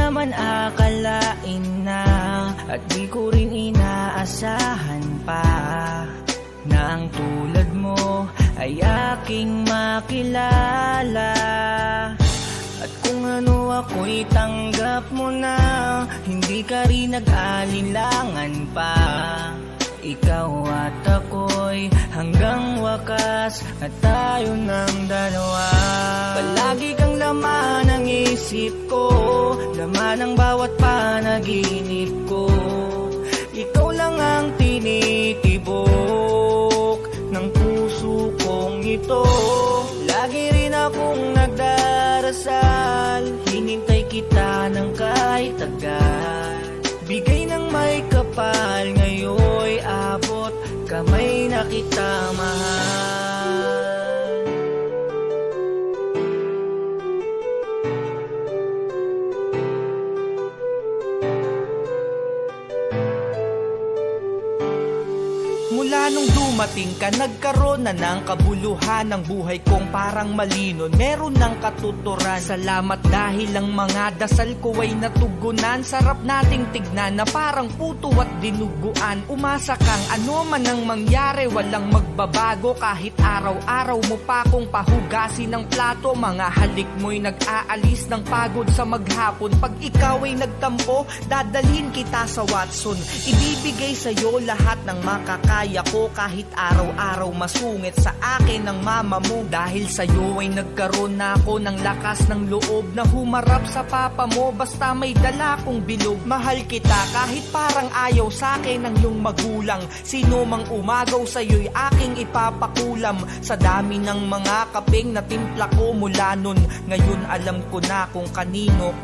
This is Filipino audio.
naman akalain na, at di ko rin inaasahan pa, na ang tulad mo ay aking makilala. At kung ano ako'y tanggap mo na, hindi ka rin nag-alinlangan pa. Ikaw at ako'y hanggang wakas at tayo ng dalawa. Palagi kang laman ng isip ko, laman ng bawat panaginip ko. Ikaw lang ang tinitibok ng puso kong ito. Lagi rin akong nagdarasal, hinintay kita ng kahit tagal. Bigay ng may kapal, ngayon'y abot kamay na kita mahal. Mula nung dumating ka, nagkaroon na ng kabuluhan ng buhay kong parang malinon, meron ng katuturan. Salamat dahil ang mga dasal ko ay natugunan. Sarap nating tignan na parang puto at dinuguan. Umasa kang ano man ang mangyari, walang magbabago. Kahit araw-araw mo pa kong pahugasin ng plato, mga halik mo'y nag-aalis ng pagod sa maghapon. Pag ikaw ay nagtampo, dadalhin kita sa Watson. Ibibigay sa'yo lahat ng makakaya ko, kahit araw-araw masungit sa akin ng mama mo. Dahil sa'yo ay nagkaroon na ako ng lakas ng loob na humarap sa papa mo. Basta may dala kong bilog, mahal kita kahit parang ayaw sa'kin ng iyong magulang. Sino mang umagaw sa'yo'y aking ipapakulam. Sa dami ng mga kapeng na timpla ko mula nun, ngayon alam ko na kung kanino